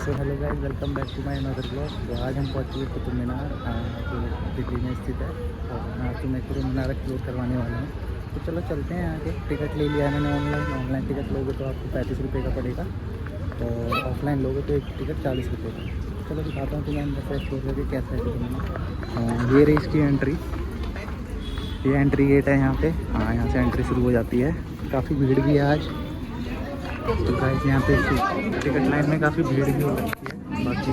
So hello guys, welcome back to my another blog. तो आज हम पहुँच चुके कुतुब मीनार जो दिल्ली में स्थित है। और आज तो मैं कुतुब मीनार एक्सप्लोर करवाने वाला हूँ। तो चलो चलते हैं आगे। टिकट ले लिया है मैंने ऑनलाइन टिकट लोगे तो आपको 35 रुपये का पड़ेगा, और ऑफलाइन लोगे तो एक टिकट 40 रुपये का। चलो दिखाता हूँ तुम्हें अंदर से एक्सप्लोर करके कैसा है कुतुब मीनार। ये रही इसकी एंट्री। ये एंट्री गेट है यहाँ पे। हाँ, यहाँ से एंट्री शुरू हो जाती है। काफ़ी भीड़ भी है आज। तो गाइस यहाँ पे टिकट लाइन में काफ़ी भीड़ भी हो रखी है। बाकी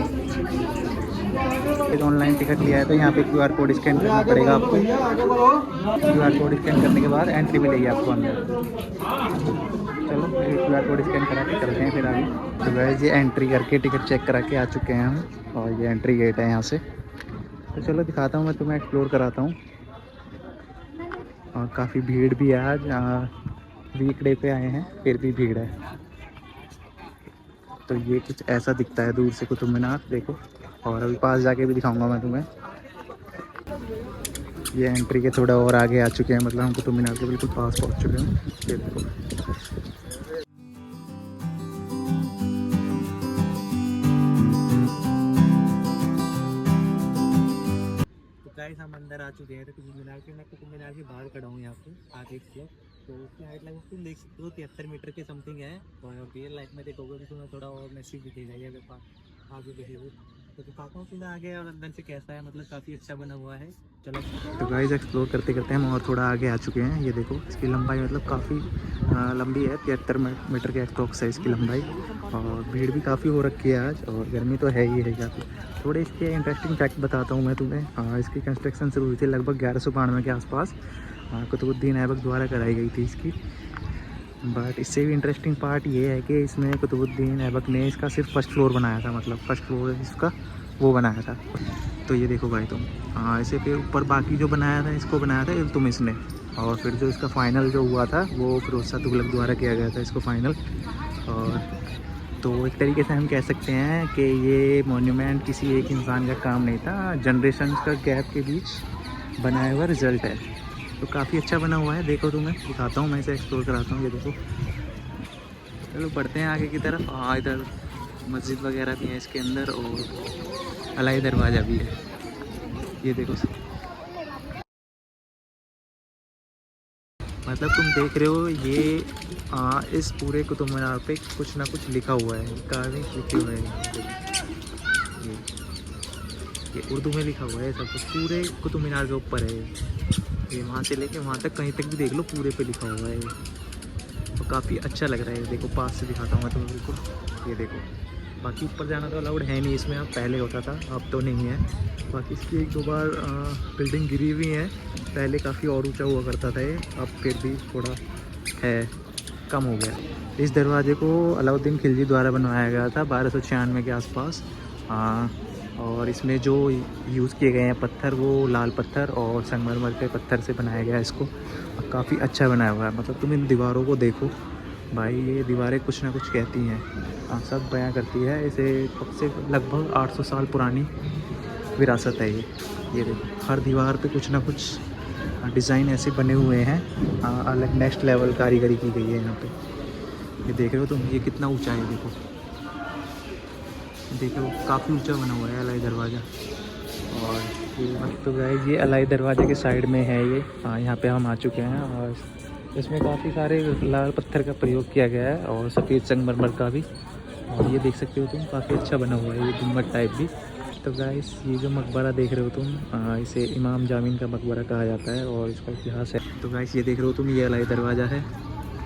ऑनलाइन टिकट लिया है तो यहाँ पे QR कोड स्कैन करना पड़ेगा आपको। QR कोड स्कैन करने के बाद एंट्री मिलेगी आपको अंदर। चलो QR कोड स्कैन करा के चलते हैं फिर आगे। तो गाइस ये एंट्री करके टिकट चेक करा के आ चुके हैं हम, और ये एंट्री गेट है यहाँ से। तो चलो दिखाता हूँ, मैं तुम्हें एक्सप्लोर कराता हूँ। और काफ़ी भीड़ भी है आज, वीकडे पे आए हैं फिर भी भीड़ है। तो ये कुछ ऐसा दिखता है दूर से कुतुब मीनार, देखो। और अभी पास जाके भी दिखाऊंगा मैं तुम्हें। ये एंट्री के थोड़ा और आगे आ चुके हैं, मतलब हम कुतुब मीनार के बिल्कुल पास पहुंच चुके हैं। ये देखो। तो गाइस हम अंदर आ चुके हैं तो कुतुब मीनार के। मैं कुतुब मीनार के बाहर खड़ा हूँ यहाँ पे आगे की। तो उसकी हाइट लगभग तुम देख सकते हो 73 मीटर के समथिंग है। और रियल लाइफ में देखोगे तो तुम्हें थोड़ा और मैसिव दिखेगा ये व्यापार आगे देखोगे। तो दिखाता हूँ तुम्हें आगे और अंदर से कैसा है, मतलब काफ़ी अच्छा बना हुआ है। चलो तो गाइस एक्सप्लोर करते करते हम और थोड़ा आगे आ चुके हैं। ये देखो इसकी लंबाई मतलब काफ़ी लंबी है, 73 मीटर के अप्रॉक्स है इसकी लंबाई। और भीड़ भी काफ़ी हो रखी है आज, और गर्मी तो है ही है काफ़ी। थोड़े इसके इंटरेस्टिंग फैक्ट बताता हूँ मैं तुम्हें। इसकी कंस्ट्रक्शन शुरू हुई थी लगभग 1192 के आसपास। कुतुबुद्दीन ऐबक द्वारा कराई गई थी इसकी। बट इससे भी इंटरेस्टिंग पार्ट ये है कि इसमें कुतुबुद्दीन ऐबक ने इसका सिर्फ फर्स्ट फ्लोर बनाया था, मतलब फर्स्ट फ्लोर इसका वो बनाया था। तो ये देखो भाई तुम, ऐसे फिर ऊपर बाकी जो बनाया था इसको बनाया था इल्तुतमिश ने। और फिर जो इसका फाइनल जो हुआ था वो फिरोज शाह तुगलक द्वारा किया गया था इसको फाइनल। और तो एक तरीके से हम कह सकते हैं कि ये मॉन्यूमेंट किसी एक इंसान का काम नहीं था, जनरेशन का गैप के बीच बनाया हुआ रिजल्ट है। तो काफ़ी अच्छा बना हुआ है। देखो तुम्हें दिखाता हूँ, मैं इसे एक्सप्लोर कराता हूँ। ये देखो। चलो बढ़ते हैं आगे की तरफ। हाँ, इधर मस्जिद वगैरह भी है इसके अंदर, और अलाई दरवाज़ा भी है। ये देखो, मतलब तुम देख रहे हो ये इस पूरे कुतुब मीनार पे कुछ ना कुछ लिखा हुआ है, कार्विंग लिखे हुए हैं। ये उर्दू में लिखा हुआ है सब कुछ, पूरे कुतुब मीनार के ऊपर है ये। वहाँ से लेके वहाँ तक कहीं तक भी देख लो, पूरे पे लिखा हुआ है ये। तो काफ़ी अच्छा लग रहा है। देखो पास से दिखाता हूँ मैं तुम्हें बिल्कुल। ये देखो, बाकी ऊपर जाना तो अलाउड है नहीं इसमें, अब पहले होता था अब तो नहीं है। बाकी इसकी एक दो बार बिल्डिंग गिरी हुई है। पहले काफ़ी और ऊंचा हुआ करता था ये, अब फिर भी थोड़ा है, कम हो गया। इस दरवाजे को अलाउद्दीन खिलजी द्वारा बनवाया गया था 1296 के आसपास। और इसमें जो यूज़ किए गए हैं पत्थर, वो लाल पत्थर और संगमरमर के पत्थर से बनाया गया है इसको। काफ़ी अच्छा बनाया हुआ है। मतलब तुम इन दीवारों को देखो भाई, ये दीवारें कुछ ना कुछ कहती हैं, सब बयां करती है। इसे कब से लगभग 800 साल पुरानी विरासत है ये देखो, हर दीवार पे कुछ ना कुछ डिज़ाइन ऐसे बने हुए हैं। अलग नेक्स्ट लेवल कारीगरी की गई है यहाँ पे। ये देख रहे हो तुम, ये कितना ऊंचा है देखो। देखो काफ़ी ऊंचा बना हुआ है अलाई दरवाज़ा। और ये तो गाइस ये अलाई दरवाजे के साइड में है ये। यहाँ पे हम आ चुके हैं, और इसमें काफ़ी सारे लाल पत्थर का प्रयोग किया गया है, और सफ़ेद संगमरमर का भी। और ये देख सकते हो तुम, काफ़ी अच्छा बना हुआ है ये गुम्बद टाइप भी। तो गाइस ये जो मकबरा देख रहे हो तुम, इसे इमाम जामिन का मकबरा कहा जाता है, और इसका इतिहास है। तो गाइस ये देख रहे हो तुम, ये अलाई दरवाज़ा है,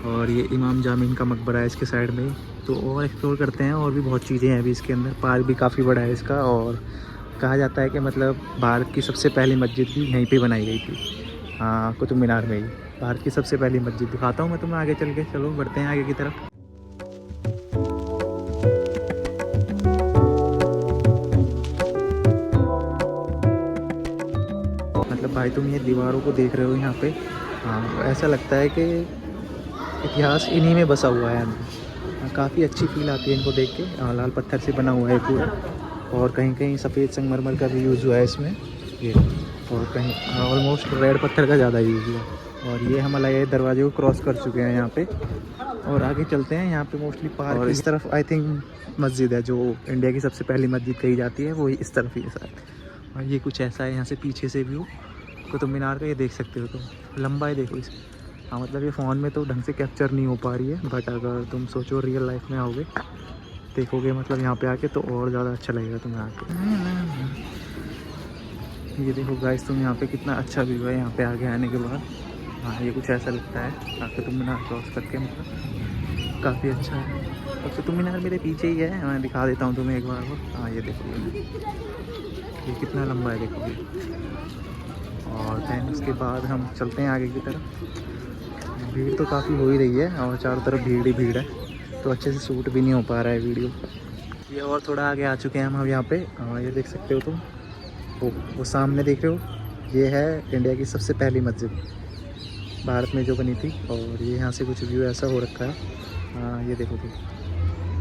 और ये इमाम जामिन का मकबरा है इसके साइड में। तो और एक्सप्लोर करते हैं, और भी बहुत चीज़ें हैं अभी इसके अंदर। पार्क भी काफ़ी बड़ा है इसका, और कहा जाता है कि मतलब भारत की सबसे पहली मस्जिद भी यहीं पे बनाई गई थी, कुतुब मीनार में ही। भारत की सबसे पहली मस्जिद दिखाता हूँ मैं तुम्हें आगे चल के। चलो बढ़ते हैं आगे की तरफ। मतलब भाई तुम ये दीवारों को देख रहे हो यहाँ पे, ऐसा लगता है कि इतिहास इन्हीं में बसा हुआ है। काफ़ी अच्छी फील आती है इनको देख के। लाल पत्थर से बना हुआ है पूरा, और कहीं कहीं सफ़ेद संगमरमर का भी यूज़ हुआ है इसमें ये। और कहीं ऑलमोस्ट रेड पत्थर का ज़्यादा यूज़ हुआ है। और ये हम अलाई दरवाजे को क्रॉस कर चुके हैं यहाँ पे। और आगे चलते हैं, यहाँ पे मोस्टली पार्क और इस तरफ आई थिंक मस्जिद है जो इंडिया की सबसे पहली मस्जिद कही जाती है, वो इस तरफ ही है शायद। और ये कुछ ऐसा है यहाँ से पीछे से व्यू कुतुब मीनार का, ये देख सकते हो तुम, लंबाई देखो इस। हाँ मतलब ये फ़ोन में तो ढंग से कैप्चर नहीं हो पा रही है, बट अगर तुम सोचो रियल लाइफ में आओगे देखोगे मतलब यहाँ पे आके तो और ज़्यादा अच्छा लगेगा तुम्हें आके। ये देखो गाइस तुम यहाँ पे कितना अच्छा व्यू है यहाँ पे आगे आने के बाद। हाँ ये कुछ ऐसा लगता है आके तुम मीनार क्रॉस करके, मतलब काफ़ी अच्छा है। अब तो तुम मीनार मेरे पीछे ही है, मैं दिखा देता हूँ तुम्हें एक बार वो। हाँ ये देखो ये कितना लंबा है देखो ये। और दैन उसके बाद हम चलते हैं आगे की तरफ। भीड़ तो काफ़ी हो ही रही है और चारों तरफ भीड़ ही भीड़ है, तो अच्छे से शूट भी नहीं हो पा रहा है वीडियो। ये और थोड़ा आगे आ चुके हैं हम यहाँ पे। ये देख सकते हो तुम, वो सामने देख रहे हो, ये है इंडिया की सबसे पहली मस्जिद भारत में जो बनी थी। और ये यहाँ से कुछ व्यू ऐसा हो रखा है। ये देखो तुम,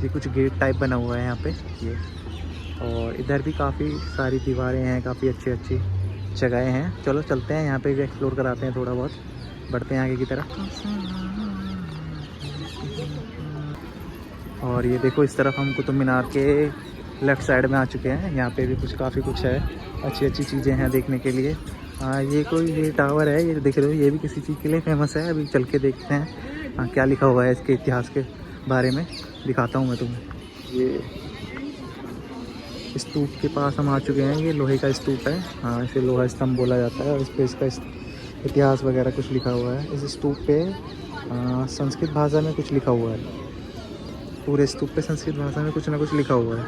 ये कुछ गेट टाइप बना हुआ है यहाँ पे ये। और इधर भी काफ़ी सारी दीवारें हैं, काफ़ी अच्छी अच्छी जगहें हैं। चलो चलते हैं यहाँ पे भी एक्सप्लोर कराते हैं, थोड़ा बहुत बढ़ते हैं आगे की तरफ। और ये देखो इस तरफ हम कुतुब मीनार के लेफ़्ट साइड में आ चुके हैं। यहाँ पे भी कुछ काफ़ी कुछ है, अच्छी अच्छी चीज़ें हैं देखने के लिए। ये टावर है, ये देख रहे हो, ये भी किसी चीज़ के लिए फेमस है। अभी चल के देखते हैं क्या लिखा हुआ है इसके इतिहास के बारे में, दिखाता हूँ मैं तुम्हें। ये स्तूप के पास हम आ चुके हैं, ये लोहे का स्तूप है। हाँ इसे लोहा स्तंभ बोला जाता है और इस पर इसका इतिहास वगैरह कुछ लिखा हुआ है। इस स्तूप पे संस्कृत भाषा में कुछ लिखा हुआ है, पूरे स्तूप पे संस्कृत भाषा में कुछ ना कुछ लिखा हुआ है।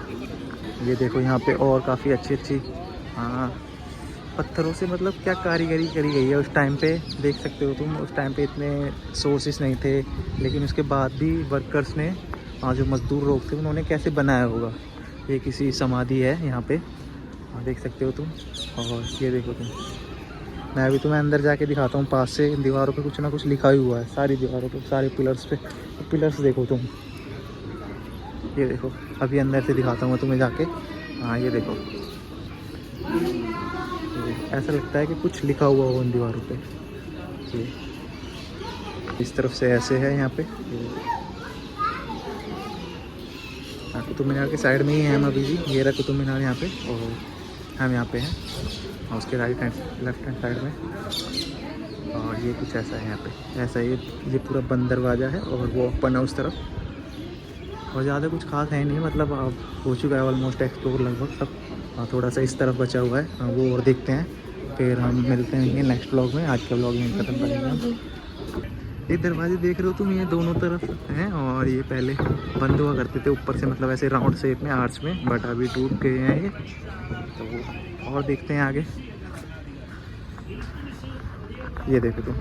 ये देखो यहाँ पे और काफ़ी अच्छी अच्छी पत्थरों से मतलब क्या कारीगरी करी गई है उस टाइम पे, देख सकते हो तुम। उस टाइम पे इतने सोर्सेस नहीं थे, लेकिन उसके बाद भी वर्कर्स ने, जो मज़दूर लोग थे, उन्होंने कैसे बनाया होगा। ये किसी समाधि है यहाँ पे, देख सकते हो तुम। और ये देखो तुम, मैं अभी तुम्हें अंदर जाके दिखाता हूँ पास से। इन दीवारों पे कुछ ना कुछ लिखा ही हुआ है, सारी दीवारों पे, सारे पिलर्स पे। पिलर्स देखो तुम, ये देखो। अभी अंदर से दिखाता हूँ मैं तुम्हें जाके। हाँ ये देखो, ऐसा लगता है कि कुछ लिखा हुआ हो उन दीवारों पे। ये इस तरफ से ऐसे है यहाँ पे। कुतुब मीनार के साइड में ही है हम अभी भी। ये रहा कुतुब मीनार यहाँ पे, और हम यहाँ पे हैं, और उसके right hand left hand side में। और ये कुछ ऐसा है यहाँ पे, ऐसा ये पूरा बंद दरवाज़ा है और वो ओपन है उस तरफ। और ज़्यादा कुछ खास है नहीं, मतलब अब हो चुका है ऑलमोस्ट एक्सप्लोर लगभग सब। थोड़ा सा इस तरफ बचा हुआ है, वो और देखते हैं, फिर हम मिलते हैं नेक्स्ट व्लॉग में। आज का व्लॉग यहीं ख़त्म करेंगे हम। ये दरवाजे देख रहे हो तुम, ये दोनों तरफ हैं, और ये पहले बंद हुआ करते थे ऊपर से, मतलब ऐसे राउंड शेप में, आर्च में, बट अभी टूट गए हैं ये। तो और देखते हैं आगे। ये देखो तुम,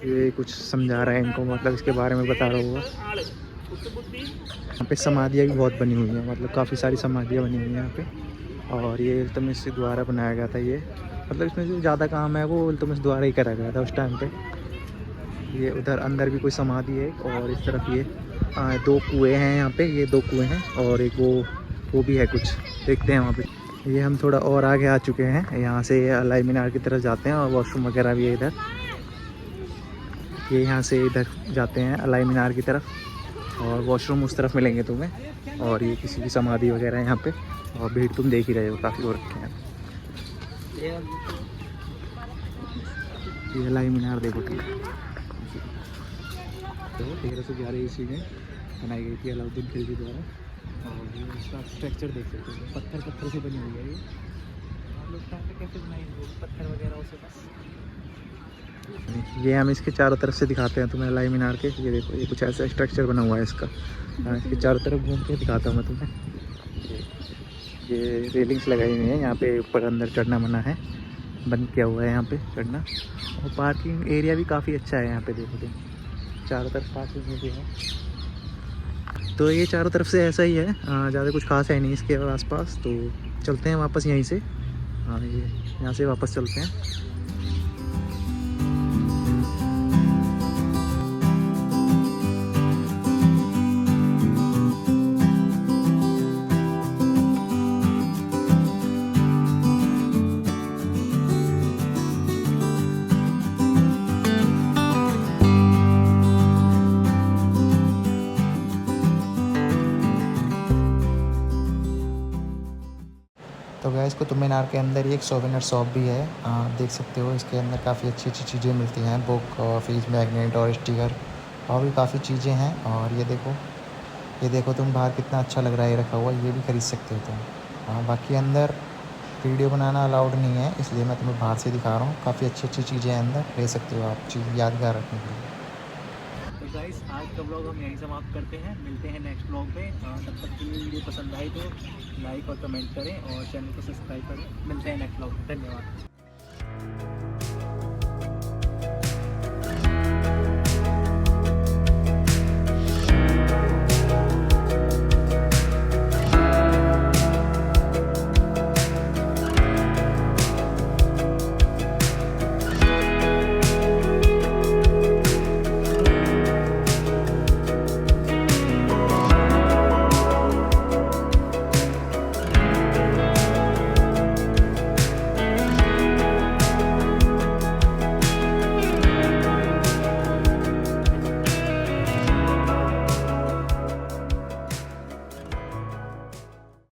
ये कुछ समझा रहा है इनको, मतलब इसके बारे में बता रहा होगा। यहाँ पे समाधियाँ भी बहुत बनी हुई हैं, मतलब काफ़ी सारी समाधियाँ बनी हुई हैं यहाँ पे। और ये इल्तुतमिश द्वारा बनाया गया था ये, मतलब इसमें जो ज़्यादा काम है वो इल्तुतमिश द्वारा ही करा गया था उस टाइम पे। ये उधर अंदर भी कोई समाधि है, और इस तरफ ये 2 कुएँ हैं यहाँ पे, ये 2 कुएँ हैं, और एक वो भी है कुछ, देखते हैं वहाँ पे। ये हम थोड़ा और आगे आ चुके हैं, यहाँ से अलाई मीनार की तरफ जाते हैं, और वॉशरूम वगैरह भी है इधर। ये यहाँ से इधर जाते हैं अलाई मीनार की तरफ, और वॉशरूम उस तरफ मिलेंगे तुम्हें। और ये किसी की समाधि वगैरह है यहाँ पे, और भीड़ तुम देख ही रहे हो, काफ़ी हो रखे हैं। ये अलाई मीनार देखो तुम, 1311 ईस्वी में बनाई गई थी अलाउद्दीन खिलजी द्वारा। और ये इसका स्ट्रक्चर देख सकते हो, पत्थर से बनी हुई है ये। लोग कैसे बनाई पत्थर वगैरह से बस। ये हम इसके चारों तरफ से दिखाते हैं तुम्हें अलाई मीनार के। ये देखो, ये कुछ ऐसा स्ट्रक्चर बना हुआ है इसका। इसके चारों तरफ घूम के दिखाता हूँ मैं तुम्हें। ये रेलिंग्स लगाई हुई हैं यहाँ पे, ऊपर अंदर चढ़ना मना है, बंद किया हुआ है यहाँ पे चढ़ना। और पार्किंग एरिया भी काफ़ी अच्छा है यहाँ पे, देखो तुम, चारों तरफ पार्किंग एरिया है। तो ये चारों तरफ से ऐसा ही है, ज़्यादा कुछ खास है नहीं इसके आसपास। तो चलते हैं वापस यहीं से। ये यहाँ से वापस चलते हैं। गाइस कुतुब मीनार के अंदर ही एक सोवेनियर शॉप भी है, देख सकते हो। इसके अंदर काफ़ी अच्छी अच्छी चीज़ें मिलती हैं, बुक और फ्रिज मैगनेट और स्टिकर और भी काफ़ी चीज़ें हैं। और ये देखो तुम, बाहर कितना अच्छा लग रहा है ये रखा हुआ, ये भी खरीद सकते हो तुम। बाकी अंदर वीडियो बनाना अलाउड नहीं है, इसलिए मैं तुम्हें बाहर से दिखा रहा हूँ। काफ़ी अच्छी अच्छी चीज़ें हैं अंदर, ले सकते हो आप चीज़ यादगार रखने के लिए। तो गाइस आज का ब्लॉग हम यहीं समाप्त करते हैं, मिलते हैं नेक्स्ट ब्लॉग में। तब तक के लिए वीडियो पसंद आई तो लाइक और कमेंट करें और चैनल को सब्सक्राइब करें। मिलते हैं नेक्स्ट ब्लॉग में, धन्यवाद।